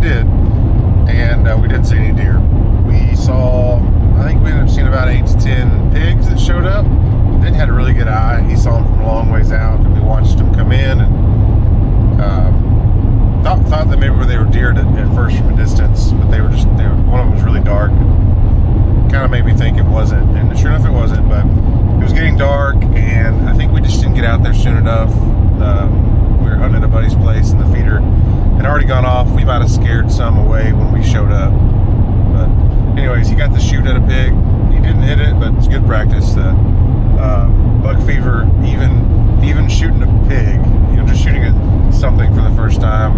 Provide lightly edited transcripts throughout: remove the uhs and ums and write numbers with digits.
did, and we didn't see any deer. We saw, I think we ended up seeing about 8 to 10 pigs that showed up. Then had a really good eye. He saw them from a long ways out, and we watched them come in, and thought that maybe they were deer at first from a distance, but they were one of them was really dark. Kind of made me think it wasn't, and sure enough it wasn't, but it was getting dark, and I think we just didn't get out there soon enough. We were hunting at a buddy's place, and the feeder had already gone off. We might have scared some away when we showed up. But anyways, he got to shoot at a pig. He didn't hit it, but it's good practice. Buck fever, even shooting a pig, just shooting at something for the first time,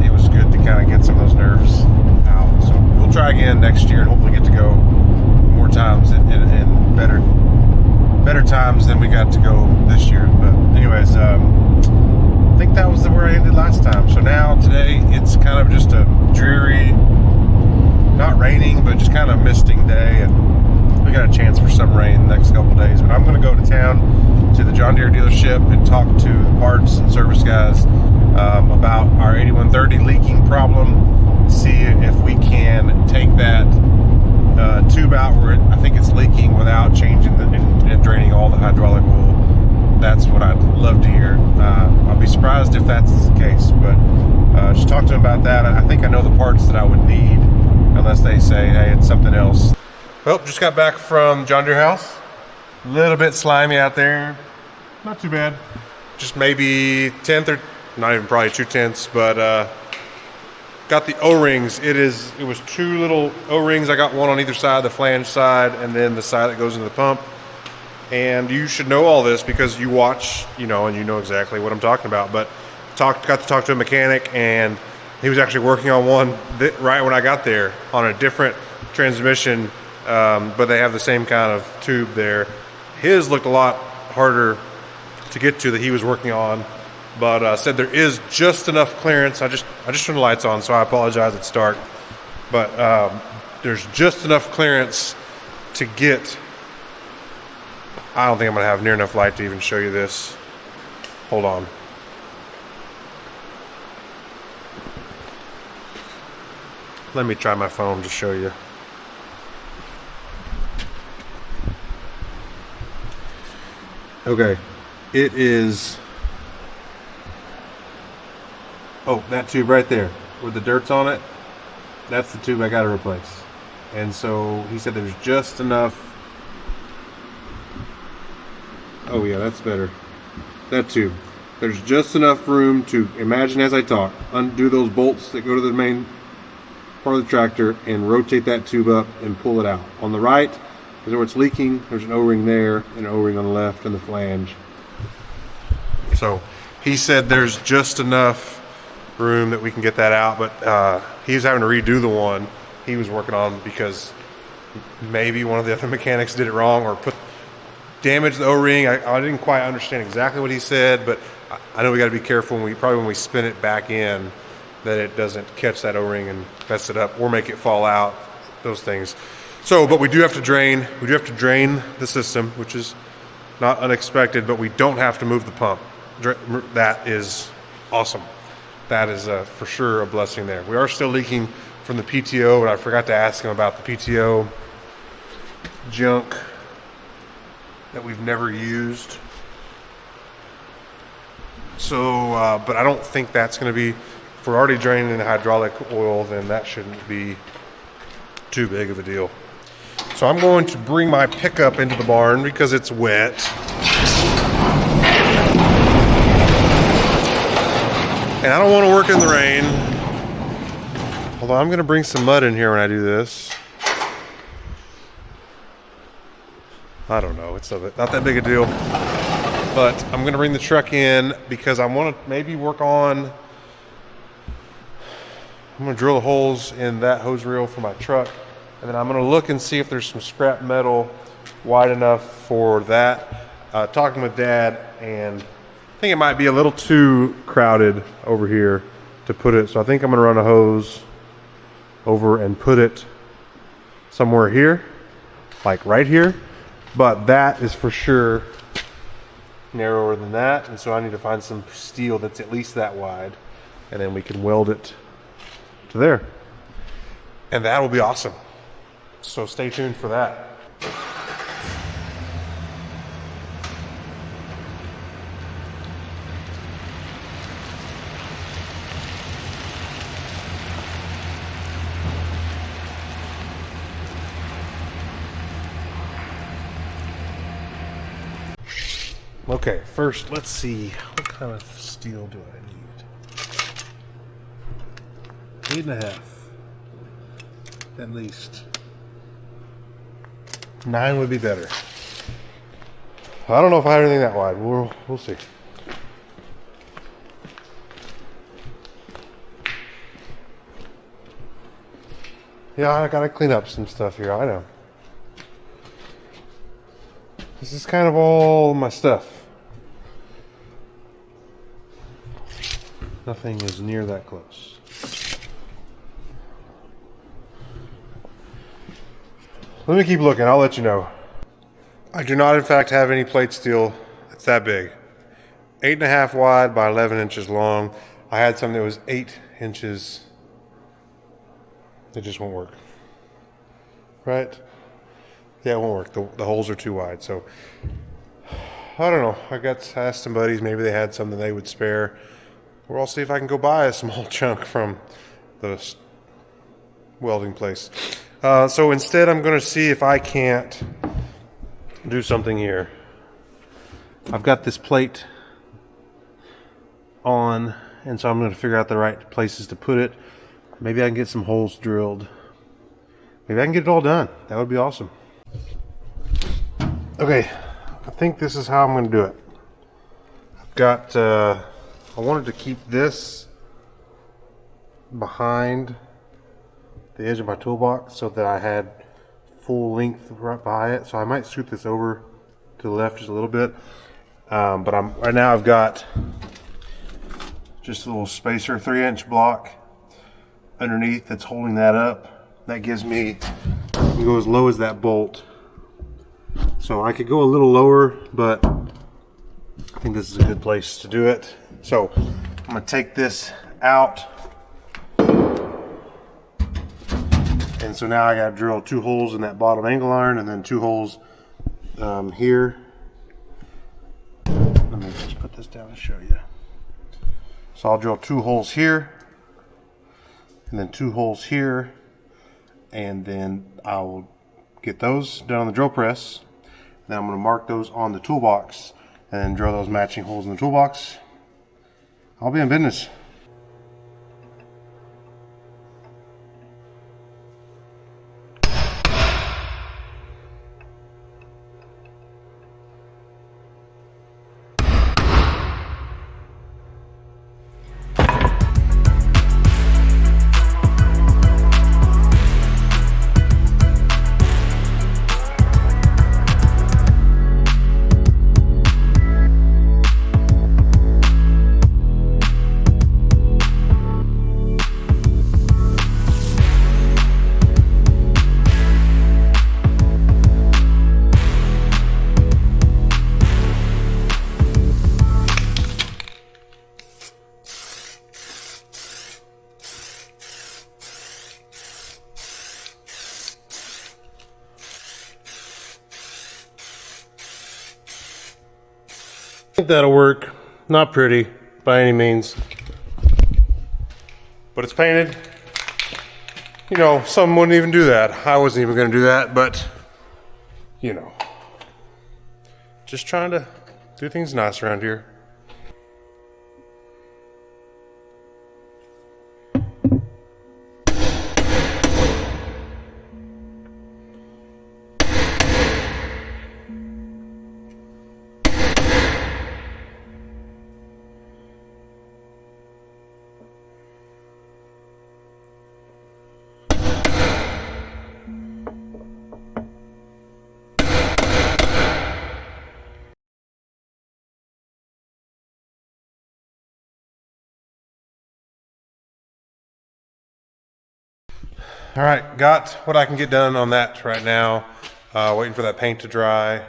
it was good to kind of get some of those nerves out. So we'll try again next year and hopefully get to go more times and better times than we got to go this year. But anyways, I think that was where I ended last time. So now today it's kind of just a dreary, not raining, but just kind of misting day, and we got a chance for some rain the next couple days. But I'm going to go to town to the John Deere dealership and talk to the parts and service guys about our 8130 leaking problem. See if we can take that tube out where I think it's leaking without changing and draining all the hydraulic oil. That's what I'd love to hear. I'll be surprised if that's the case, but just talk to them about that. I think I know the parts that I would need, unless they say, hey, it's something else. Well, just got back from John Deere house. A little bit slimy out there. Not too bad. Just maybe 10th or not even probably 2/10, but got the O-rings. It was 2 little O-rings. I got one on either side, the flange side, and then the side that goes into the pump. And you should know all this because you watch, and you know exactly what I'm talking about. But got to talk to a mechanic, and he was actually working on one right when I got there on a different transmission, but they have the same kind of tube there. His looked a lot harder to get to that he was working on, but said there is just enough clearance. I just turned the lights on, so I apologize, it's dark. But there's just enough clearance to get. I don't think I'm going to have near enough light to even show you this. Hold on. Let me try my phone to show you. Okay, it is, that tube right there with the dirt's on it, that's the tube I got to replace. And so he said there's just enough. Oh yeah, that's better. That tube. There's just enough room to, imagine as I talk, undo those bolts that go to the main part of the tractor and rotate that tube up and pull it out. On the right, is where it's leaking. There's an O-ring there and an O-ring on the left and the flange. So he said there's just enough room that we can get that out, but he's having to redo the one he was working on because maybe one of the other mechanics did it wrong or damaged the O-ring. I didn't quite understand exactly what he said, but I know we got to be careful when we spin it back in that it doesn't catch that O-ring and mess it up or make it fall out, those things. So, but we do have to drain. We do have to drain the system, which is not unexpected, but we don't have to move the pump. That is awesome. That is for sure a blessing there. We are still leaking from the PTO, and I forgot to ask him about the PTO junk that we've never used. So, but I don't think that's going to be, if we're already draining the hydraulic oil, then that shouldn't be too big of a deal. So I'm going to bring my pickup into the barn because it's wet. And I don't want to work in the rain. Although I'm going to bring some mud in here when I do this. I don't know, it's not that big a deal. But I'm going to bring the truck in because I want to maybe work on, I'm going to drill the holes in that hose reel for my truck. And then I'm going to look and see if there's some scrap metal wide enough for that. Talking with Dad, and I think it might be a little too crowded over here to put it. So I think I'm going to run a hose over and put it somewhere here, like right here. But that is for sure narrower than that. And so I need to find some steel that's at least that wide. And then we can weld it to there. And that will be awesome. So stay tuned for that. Okay, first let's see, what kind of steel do I need? 8.5, at least. 9 would be better. I don't know if I have anything that wide. We'll see. Yeah, I gotta clean up some stuff here. I know. This is kind of all my stuff. Nothing is near that close. Let me keep looking. I'll let you know. I do not, in fact, have any plate steel that's that big. 8.5 wide by 11 inches long. I had something that was 8 inches. It just won't work. Right? Yeah, it won't work. The holes are too wide. So, I don't know. I got to ask some buddies. Maybe they had something they would spare. Or I'll see if I can go buy a small chunk from the welding place. So instead, I'm going to see if I can't do something here. I've got this plate on, and so I'm going to figure out the right places to put it. Maybe I can get some holes drilled. Maybe I can get it all done. That would be awesome. Okay, I think this is how I'm going to do it. I've got, I wanted to keep this behind the edge of my toolbox so that I had full length right by it. So I might scoot this over to the left just a little bit. But right now I've got just a little spacer, 3-inch block underneath that's holding that up. That gives me, you go as low as that bolt. So I could go a little lower, but I think this is a good place to do it. So I'm gonna take this out. And so now I gotta drill 2 holes in that bottom angle iron and then 2 holes here. Let me just put this down and show you. So I'll drill 2 holes here and then 2 holes here, and then I will get those done on the drill press. Then I'm going to mark those on the toolbox and then drill those matching holes in the toolbox. I'll be in business. I think that'll work. Not pretty by any means, but it's painted. You know, some wouldn't even do that. I wasn't even going to do that, but you know, just trying to do things nice around here. All right, got what I can get done on that right now. Waiting for that paint to dry,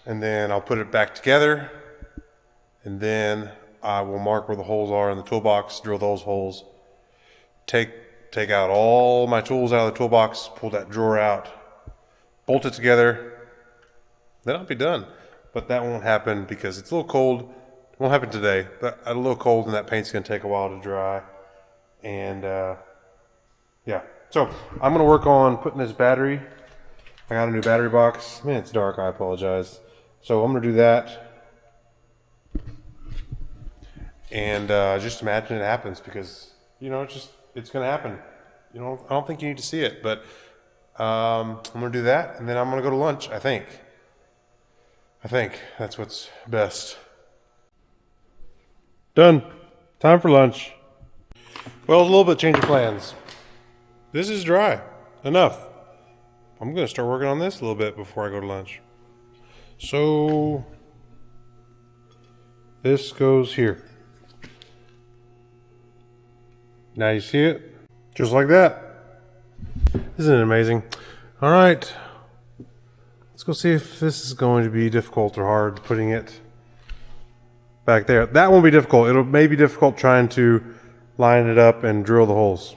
and then I'll put it back together, and then I will mark where the holes are in the toolbox, drill those holes, take take out all my tools out of the toolbox, pull that drawer out, bolt it together, then I'll be done. But that won't happen because it's a little cold. It won't happen today, but a little cold and that paint's gonna take a while to dry. And yeah, so I'm gonna work on putting this battery. I got a new battery box. Man, it's dark, I apologize. So I'm gonna do that. And just imagine it happens because, you know, it's gonna happen. You know, I don't think you need to see it, but I'm gonna do that and then I'm gonna go to lunch, I think. I think that's what's best. Done. Time for lunch. Well, a little bit change of plans. This is dry. Enough. I'm going to start working on this a little bit before I go to lunch. So, this goes here. Now you see it? Just like that. Isn't it amazing? All right. Let's go see if this is going to be difficult or hard putting it back there. That won't be difficult. It'll may be difficult trying to line it up and drill the holes.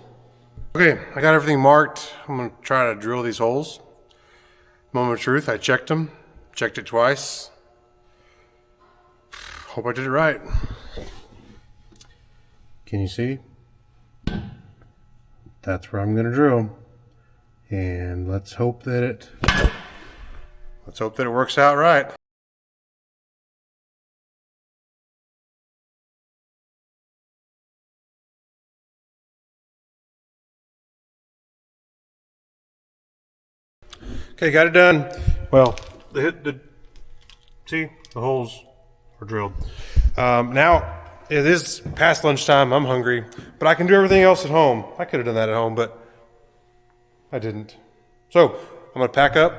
Okay, I got everything marked. I'm going to try to drill these holes. Moment of truth, I checked them. Checked it twice. Hope I did it right. Can you see? That's where I'm going to drill. And let's hope that it works out right. Okay, got it done. Well, see, the holes are drilled. Now, it is past lunchtime. I'm hungry, but I can do everything else at home. I could have done that at home, but I didn't. So, I'm going to pack up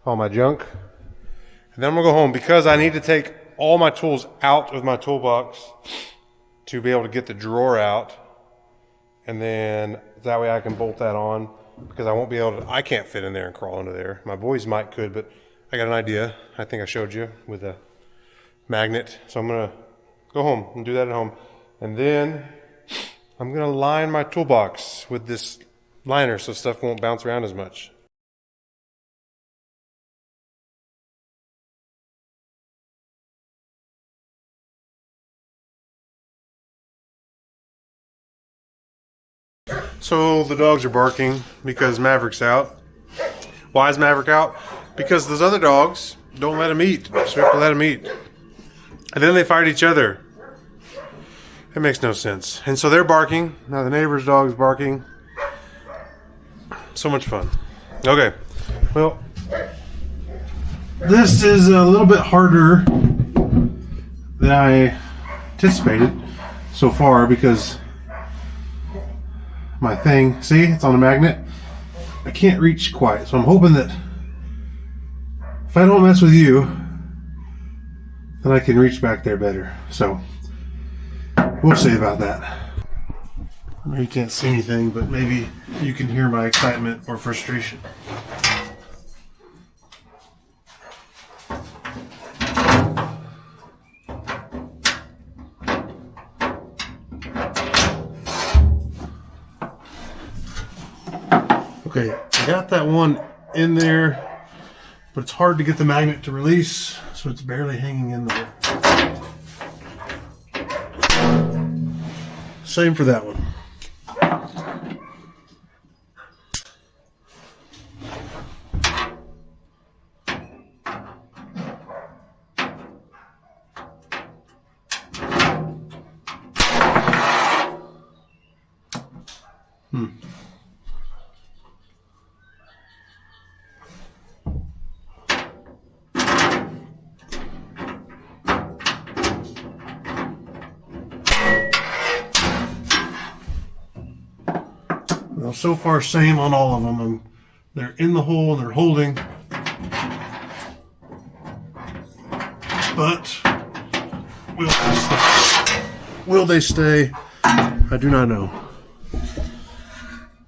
all my junk, and then I'm going to go home because I need to take all my tools out of my toolbox to be able to get the drawer out, and then that way I can bolt that on. Because I won't be able to, I can't fit in there and crawl into there. My boys could, but I got an idea. I think I showed you with a magnet. So I'm going to go home and do that at home. And then I'm going to line my toolbox with this liner so stuff won't bounce around as much. So the dogs are barking because Maverick's out. Why is Maverick out? Because those other dogs don't let him eat. So we have to let him eat. And then they fight each other. It makes no sense. And so they're barking. Now the neighbor's dog's barking. So much fun. Okay. Well, this is a little bit harder than I anticipated so far because my thing, see, it's on a magnet. I can't reach quite, so I'm hoping that if I don't mess with you, then I can reach back there better. So we'll see about that. I know you can't see anything, but maybe you can hear my excitement or frustration. Okay, I got that one in there, but it's hard to get the magnet to release, so it's barely hanging in there. Same for that one. Well, so far, same on all of them. They're in the hole and they're holding. But will they stay? I do not know.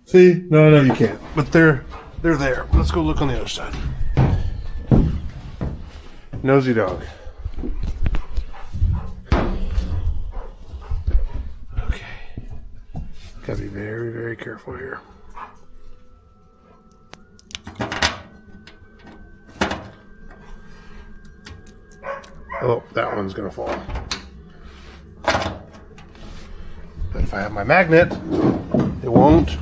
See? No, you can't. But they're there. Let's go look on the other side. Nosy dog. Gotta be very, very careful here. Oh, that one's gonna fall. But if I have my magnet, it won't.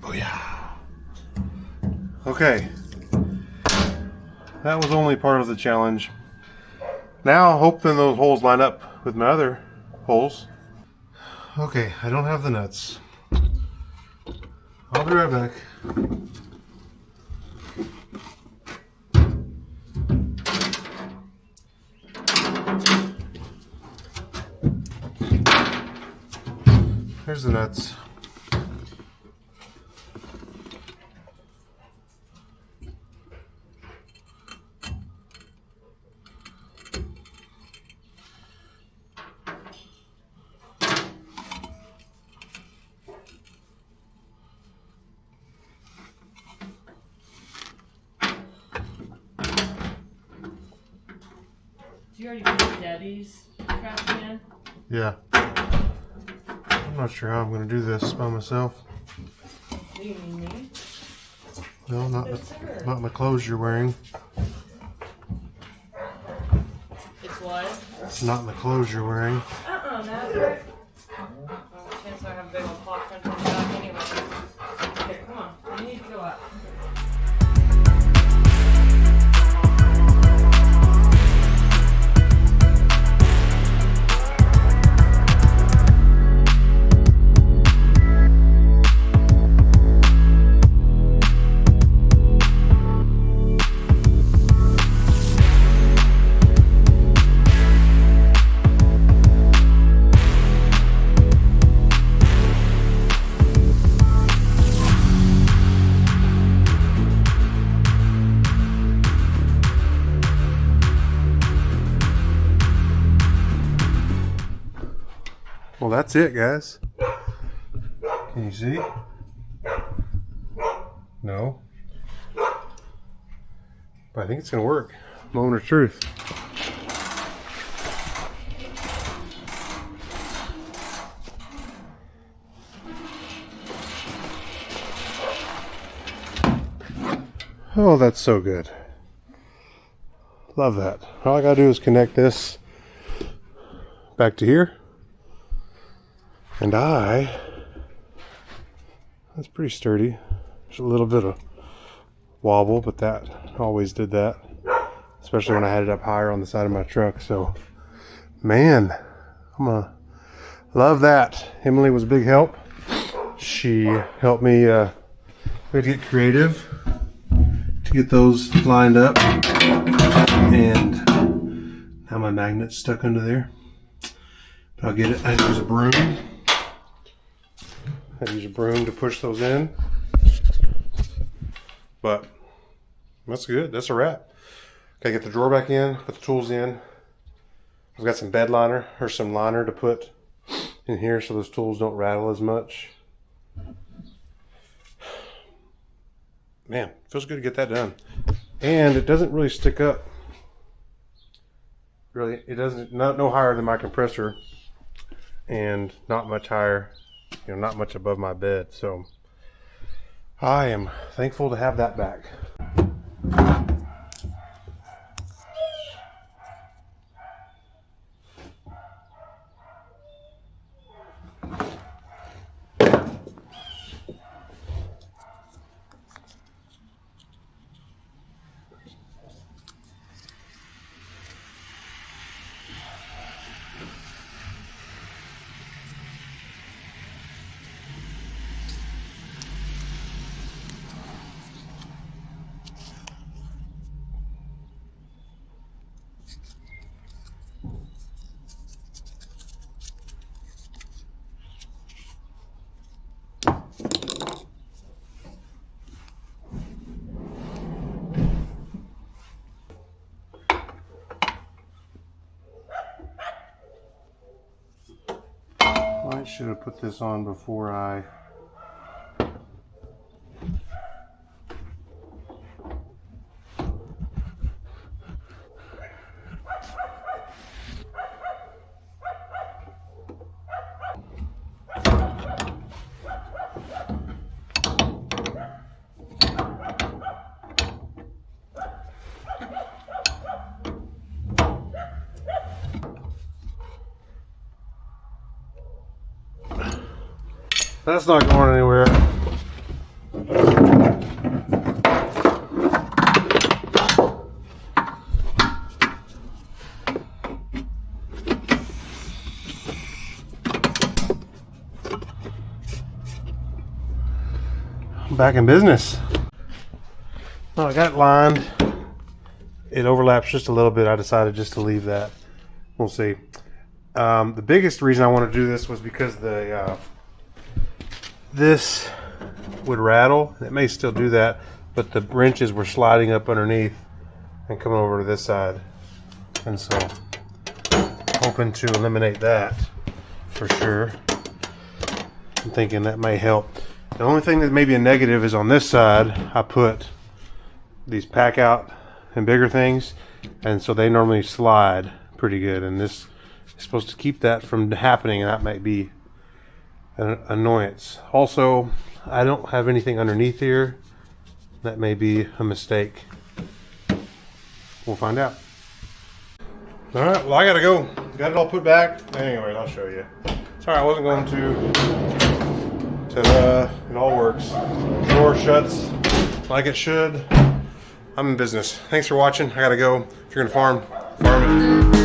Oh yeah. Okay. That was only part of the challenge. Now, hoping those holes line up with my other holes. Okay, I don't have the nuts. I'll be right back. Here's the nuts. You already put Debbie's trash can? Yeah. I'm not sure how I'm going to do this by myself. Do you need me? No, not in the clothes you're wearing. It's what? Not in the clothes you're wearing. Nazareth. Oh, chance I have a big old paw print on the back anyway. Okay, come on. I need to go up. Well, that's it, guys. Can you see? No. But I think it's going to work. Moment of truth. Oh, that's so good. Love that. All I got to do is connect this back to here. And that's pretty sturdy. There's a little bit of wobble, but that always did that. Especially when I had it up higher on the side of my truck. So, man, I'm gonna love that. Emily was a big help. She helped me, we had to get creative to get those lined up. And now my magnet's stuck under there. But I'll get it, I use a broom. I use a broom to push those in. But that's good. That's a wrap. Okay, get the drawer back in, put the tools in. I've got some bed liner or some liner to put in here so those tools don't rattle as much. Man, feels good to get that done. And it doesn't really stick up. Really, it doesn't, no higher than my compressor and not much higher. You know, not much above my bed, so I am thankful to have that back. I should have put this on before I That's not going anywhere. Back in business. Oh, I got it lined. It overlaps just a little bit. I decided just to leave that. We'll see. The biggest reason I want to do this was because this would rattle. It may still do that, but the wrenches were sliding up underneath and coming over to this side. And so, hoping to eliminate that for sure. I'm thinking that may help. The only thing that may be a negative is on this side, I put these pack out and bigger things, and so they normally slide pretty good, and this is supposed to keep that from happening, and that might be an annoyance. Also, I don't have anything underneath here. That may be a mistake. We'll find out. All right, well, I gotta go. Got it all put back. Anyway, I'll show you. Sorry, I wasn't going to. Ta-da, it all works. Door shuts like it should. I'm in business. Thanks for watching. I gotta go. If you're gonna farm, farm it.